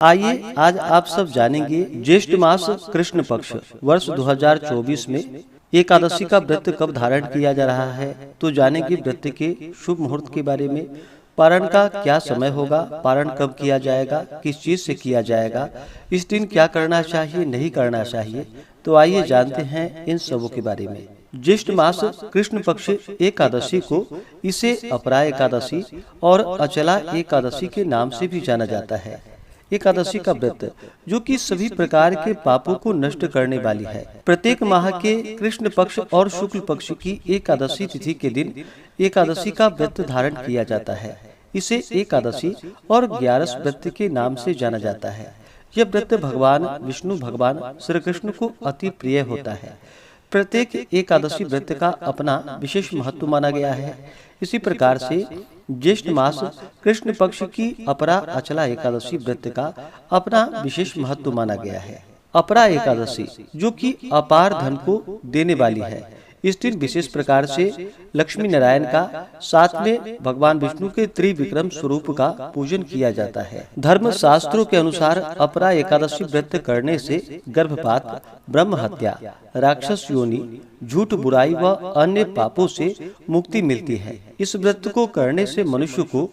आइए आज आप सब जानेंगे ज्येष्ठ मास कृष्ण पक्ष वर्ष 2024 में एकादशी का व्रत कब धारण किया जा रहा है। तो जानेंगे व्रत के शुभ मुहूर्त के बारे में, पारण का क्या समय होगा, पारण कब किया जाएगा, किस चीज से किया जाएगा, इस दिन क्या करना चाहिए नहीं करना चाहिए। तो आइए जानते हैं इन सबों के बारे में। ज्येष्ठ मास कृष्ण पक्ष एकादशी को इसे अपरा एकादशी और अचला एकादशी के नाम से भी जाना जाता है। एकादशी का व्रत जो कि सभी प्रकार के पापों को नष्ट करने वाली है। प्रत्येक माह के कृष्ण पक्ष और शुक्ल पक्ष की एकादशी तिथि के दिन एकादशी का व्रत धारण किया जाता है। इसे एकादशी और 11 व्रत के नाम से जाना जाता है। यह व्रत भगवान विष्णु भगवान श्री कृष्ण को अति प्रिय होता है। प्रत्येक एकादशी व्रत का अपना विशेष महत्व माना गया है। इसी प्रकार से ज्येष्ठ मास कृष्ण पक्ष की अपरा अचला एकादशी व्रत का अपना विशेष महत्व माना गया है। अपरा एकादशी जो कि अपार धन को देने वाली है। इस दिन विशेष प्रकार से लक्ष्मी नारायण का साथ में भगवान विष्णु के त्रिविक्रम स्वरूप का पूजन किया जाता है। धर्म शास्त्रों के अनुसार अपरा एकादशी व्रत करने से गर्भपात, ब्रह्म हत्या, राक्षस योनि, झूठ, बुराई व अन्य पापों से मुक्ति मिलती है। इस व्रत को करने से मनुष्य को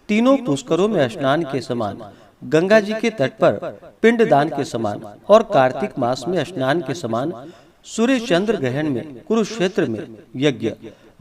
तीनों पुष्करों में स्नान के समान, गंगा जी के तट पर पिंडदान के समान और कार्तिक मास में स्नान के समान, सूर्य चंद्र ग्रहण में, कुरुक्षेत्र में यज्ञ,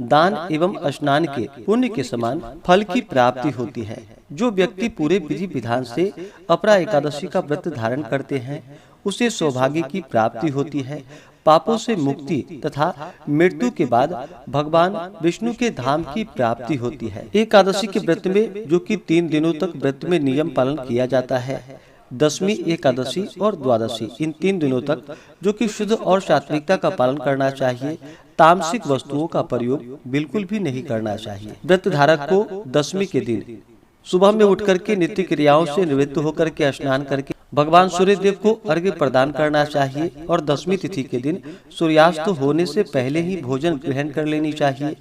दान एवं स्नान के पुण्य के समान फल की प्राप्ति होती है। जो व्यक्ति पूरे विधि विधान से अपरा एकादशी का व्रत धारण करते हैं उसे सौभाग्य की प्राप्ति होती है, पापों से मुक्ति तथा मृत्यु के बाद भगवान विष्णु के धाम की प्राप्ति होती है। एकादशी के व्रत में जो कि 3 दिनों तक व्रत में नियम पालन किया जाता है, दशमी, एकादशी और द्वादशी, इन 3 दिनों तक जो कि शुद्ध और सात्विकता का पालन करना चाहिए। तामसिक वस्तुओं का प्रयोग बिल्कुल भी नहीं करना चाहिए। व्रत धारक को दशमी के दिन सुबह में उठ करके नित्य क्रियाओं से निवृत्त होकर के स्नान करके भगवान सूर्य देव को अर्घ्य प्रदान करना चाहिए और दशमी तिथि के दिन सूर्यास्त होने से पहले ही भोजन ग्रहण कर लेनी चाहिए।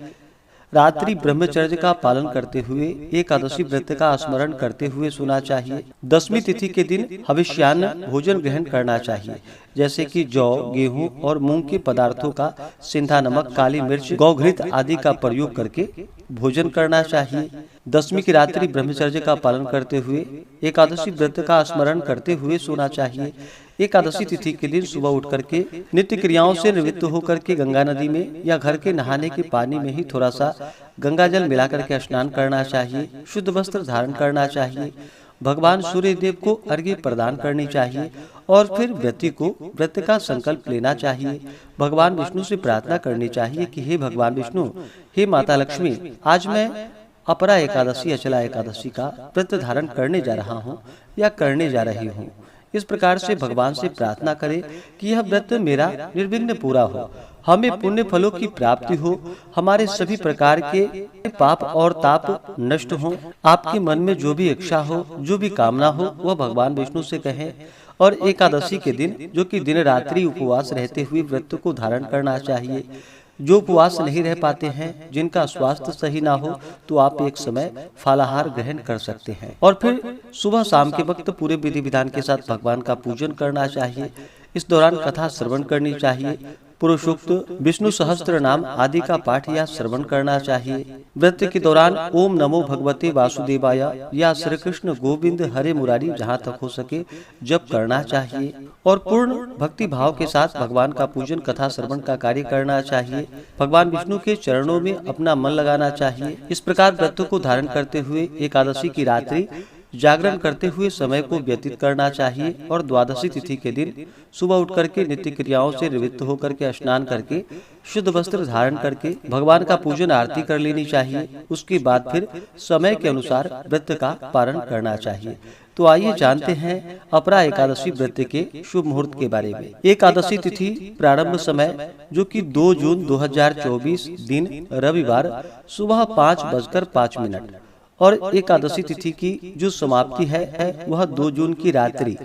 रात्रि ब्रह्मचर्य का पालन करते हुए एकादशी व्रत का स्मरण करते हुए सोना चाहिए। दशमी तिथि के दिन हविष्यान्न भोजन ग्रहण करना चाहिए, जैसे कि जौ, गेहूं और मूंग के पदार्थों का सिंधा नमक, काली मिर्च, गौघृत आदि का प्रयोग करके भोजन करना चाहिए। दशमी की रात्रि ब्रह्मचर्य का पालन करते हुए एकादशी व्रत का स्मरण करते हुए सोना चाहिए। एकादशी तिथि के दिन सुबह उठ करके नित्य क्रियाओं से निवृत्त होकर के गंगा नदी में या घर के नहाने के पानी में ही थोड़ा सा गंगा जल मिला करके स्नान करना चाहिए। शुद्ध वस्त्र धारण करना चाहिए। भगवान सूर्य देव को अर्घ्य प्रदान करनी चाहिए और फिर व्यक्ति को व्रत का संकल्प लेना चाहिए। भगवान विष्णु से प्रार्थना करनी चाहिए कि हे भगवान विष्णु, हे माता लक्ष्मी, आज मैं अपरा एकादशी अचला एकादशी का व्रत धारण करने जा रहा हूँ या करने जा रही हूँ। इस प्रकार से भगवान से प्रार्थना करें कि यह व्रत मेरा निर्विघ्न पूरा हो, हमें पुण्य फलों की प्राप्ति हो, हमारे सभी प्रकार के पाप और ताप नष्ट हों। आपके मन में जो भी इच्छा हो, जो भी कामना हो, वह भगवान विष्णु से कहें। और एकादशी के दिन जो कि दिन रात्रि उपवास रहते हुए व्रत को धारण करना चाहिए। जो उपवास नहीं रह पाते हैं, जिनका स्वास्थ्य सही ना हो, तो आप एक समय फलाहार ग्रहण कर सकते हैं और फिर सुबह शाम के वक्त पूरे विधि विधान के साथ भगवान का पूजन करना चाहिए। इस दौरान कथा श्रवण करनी चाहिए। पुरुषोक्त विष्णु सहस्त्र नाम आदि का पाठ या श्रवण करना चाहिए। व्रत के दौरान ओम नमो भगवते वासुदेवाय या श्री कृष्ण गोविंद हरे मुरारी जहाँ तक हो सके जप करना चाहिए और पूर्ण भक्ति भाव के साथ भगवान का पूजन कथा श्रवण का कार्य करना चाहिए। भगवान विष्णु के चरणों में अपना मन लगाना चाहिए। इस प्रकार व्रत को धारण करते हुए एकादशी की रात्रि जागरण करते हुए समय को व्यतीत करना चाहिए और द्वादशी तिथि के दिन सुबह उठ करके नित्य क्रियाओं से निवृत्त होकर के स्नान करके शुद्ध वस्त्र धारण करके भगवान का पूजन आरती कर लेनी चाहिए। उसके बाद फिर समय के अनुसार व्रत का पारण करना चाहिए। तो आइए जानते हैं अपरा एकादशी व्रत के शुभ मुहूर्त के बारे में। एकादशी तिथि प्रारंभ समय जो कि 2 जून 2024 दिन रविवार सुबह 5:05 और एकादशी तिथि की जो समाप्ति है वह 2 जून की रात्रि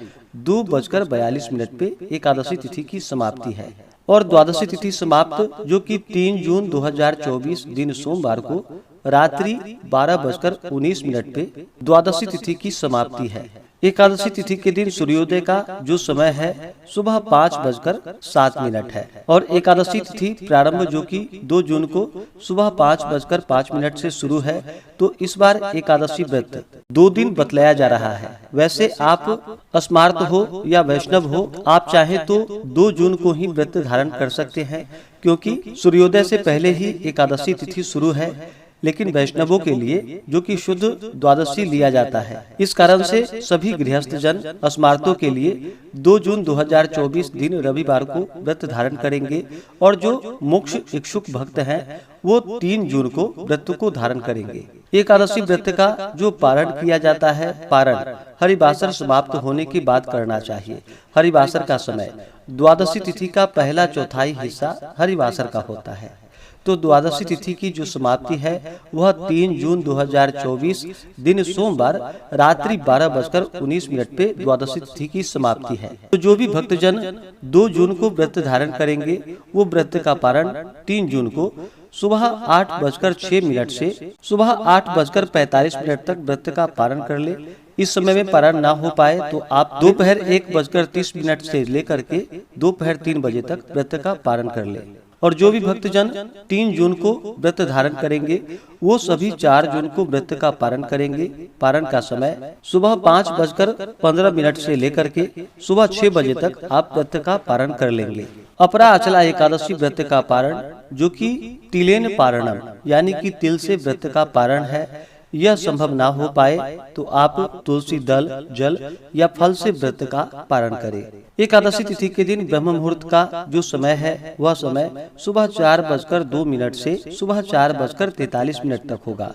2:42 पे एकादशी तिथि की समाप्ति है और द्वादशी तिथि समाप्त जो कि 3 जून 2024 दिन सोमवार को रात्रि 12:19 पे द्वादशी तिथि की समाप्ति है। एकादशी तिथि के दिन सूर्योदय का जो समय है सुबह 5:07 है और एकादशी तिथि प्रारंभ जो कि 2 जून को सुबह 5:05 से शुरू है। तो इस बार एकादशी व्रत 2 दिन बतलाया जा रहा है। वैसे आप स्मार्त हो या वैष्णव हो, आप चाहें तो 2 जून को ही व्रत धारण कर सकते हैं, क्योंकि सूर्योदय से पहले ही एकादशी तिथि शुरू है। लेकिन वैष्णवों के लिए जो कि शुद्ध द्वादशी लिया जाता है, इस कारण से सभी गृहस्थ जन स्मार्तों के लिए 2 जून 2024 दिन रविवार को व्रत धारण करेंगे और जो मोक्ष इच्छुक भक्त हैं वो 3 जून को व्रत को धारण करेंगे। एकादशी व्रत का जो पारण किया जाता है, पारण हरिवासर समाप्त होने के बाद करना चाहिए। हरिवासर का समय द्वादशी तिथि का पहला चौथाई हिस्सा हरिवासर का होता है। तो द्वादशी तिथि की जो समाप्ति है वह 3 जून 2024 दिन सोमवार रात्रि 12:19 पे द्वादशी तिथि की समाप्ति है। तो जो भी भक्तजन 2 जून को व्रत धारण करेंगे वो व्रत का पारण 3 जून को सुबह 8:06 से सुबह 8:45 तक व्रत का पारण कर ले। इस समय में पारण ना हो पाए तो आप दोपहर 1:30 से लेकर के दोपहर 3 बजे तक व्रत का पारण कर ले। और जो भी भक्तजन 3 जून को व्रत धारण करेंगे वो सभी 4 जून को व्रत का पारण करेंगे। पारण का समय सुबह 5:15 से लेकर के सुबह 6 बजे तक आप व्रत का पारण कर लेंगे। अपरा अचला एकादशी व्रत का पारण जो कि तिलेन पारणम यानी कि तिल से व्रत का पारण है, यह संभव ना हो पाए तो आप तुलसी दल, जल या फल से व्रत का पारण करें। एकादशी तिथि के दिन ब्रह्म मुहूर्त का जो समय है वह समय सुबह 4:02 से सुबह 4:43 तक होगा।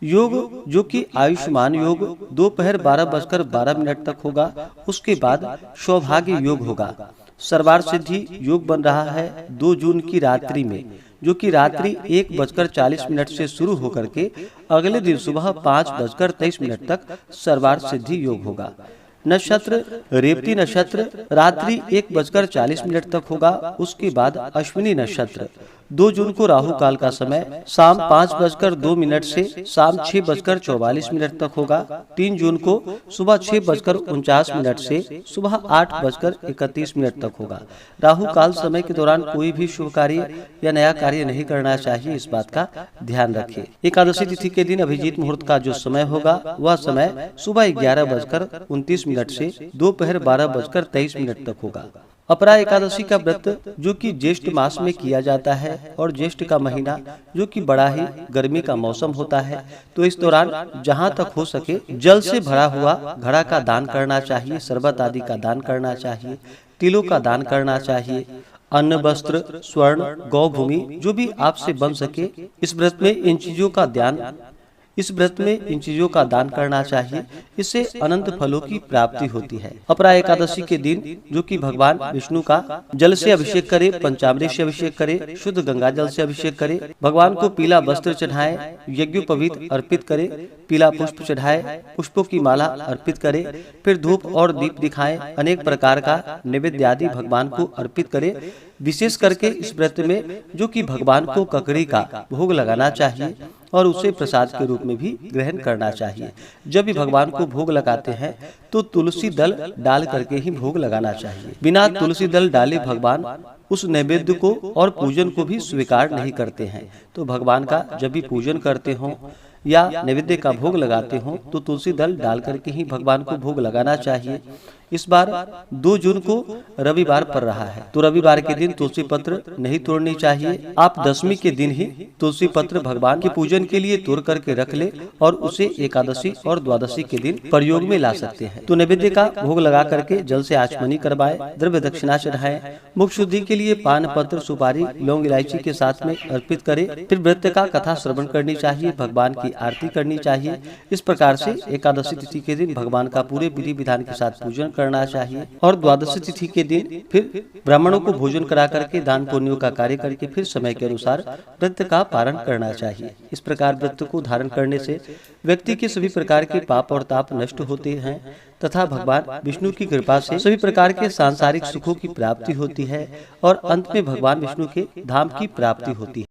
योग जो कि आयुष्मान योग दोपहर 12:12 तक होगा। उसके बाद सौभाग्य योग होगा। सर्वार्थ सिद्धि योग बन रहा है 2 जून की रात्रि में, जो कि रात्रि 1:40 से शुरू होकर के अगले दिन सुबह 5:23 तक सर्वार्थ सिद्धि योग होगा। नक्षत्र रेवती नक्षत्र रात्रि 1:40 तक होगा। उसके बाद अश्विनी नक्षत्र 2 जून को राहु काल का समय शाम 5:02 से शाम 6:44 तक होगा। 3 जून को सुबह 6:49 से सुबह 8:31 तक होगा। राहु काल समय के दौरान कोई भी शुभ कार्य या नया कार्य नहीं करना चाहिए, इस बात का ध्यान रखें। एकादशी तिथि के दिन अभिजीत मुहूर्त का जो समय होगा वह समय सुबह 11:29 से दोपहर 12:23 तक होगा। अपरा एकादशी का व्रत जो कि ज्येष्ठ मास में किया जाता है और ज्येष्ठ का महीना जो कि बड़ा ही गर्मी का मौसम होता है, तो इस दौरान जहां तक हो सके जल से भरा हुआ घड़ा का दान करना चाहिए, शरबत आदि का दान करना चाहिए, तिलों का दान करना चाहिए, अन्न, वस्त्र, स्वर्ण, गौ भूमि जो भी आपसे बन सके इस व्रत में इन चीजों का दान करना चाहिए। इससे अनंत फलों की प्राप्ति होती है। अपरा एकादशी के दिन जो कि भगवान विष्णु का जल से अभिषेक करे, पंचामृत से अभिषेक करे, शुद्ध गंगा जल से अभिषेक करे, भगवान को पीला वस्त्र चढ़ाए, यज्ञोपवीत अर्पित करे, पीला पुष्प चढ़ाए, पुष्पों की माला अर्पित करे, फिर धूप और दीप दिखाए, अनेक प्रकार का नैवेद्य आदि भगवान को अर्पित करे। विशेष करके इस व्रत में जो कि भगवान को ककड़ी का भोग लगाना चाहिए और उसे प्रसाद के रूप में भी ग्रहण करना चाहिए। जब भी भगवान को भोग लगाते हैं तो तुलसी दल डाल करके ही भोग लगाना चाहिए। बिना तुलसी दल डाले भगवान उस नैवेद्य को और पूजन को भी स्वीकार नहीं करते हैं। तो भगवान का जब भी पूजन करते हो या नैवेद्य का भोग लगाते हो तो तुलसी दल डाल करके ही भगवान को भोग लगाना चाहिए। इस बार 2 जून को रविवार पड़ रहा है, तो रविवार के दिन तुलसी पत्र नहीं तोड़नी चाहिए। आप दशमी के दिन ही तुलसी पत्र भगवान के पूजन के लिए तोड़ करके रख ले और उसे एकादशी और द्वादशी के दिन प्रयोग में ला सकते हैं। तो नैवेद्य का भोग लगा करके जल से आचमनी करवाए, द्रव्य दक्षिणा चढ़ाए, मुख शुद्धि के लिए पान पत्र, सुपारी, लौंग, इलायची के साथ में अर्पित करे। फिर व्रत का कथा श्रवण करनी चाहिए, भगवान की आरती करनी चाहिए। इस प्रकार से एकादशी तिथि के दिन भगवान का पूरे विधि विधान के साथ पूजन करना चाहिए और द्वादशी तिथि के दिन फिर ब्राह्मणों को भोजन करा करके दान पुण्यों का कार्य करके फिर समय के अनुसार व्रत का पारण करना चाहिए। इस प्रकार व्रत को धारण करने से व्यक्ति के सभी प्रकार के पाप और ताप नष्ट होते हैं तथा भगवान विष्णु की कृपा से सभी प्रकार के सांसारिक सुखों की प्राप्ति होती है और अंत में भगवान विष्णु के धाम की प्राप्ति होती है।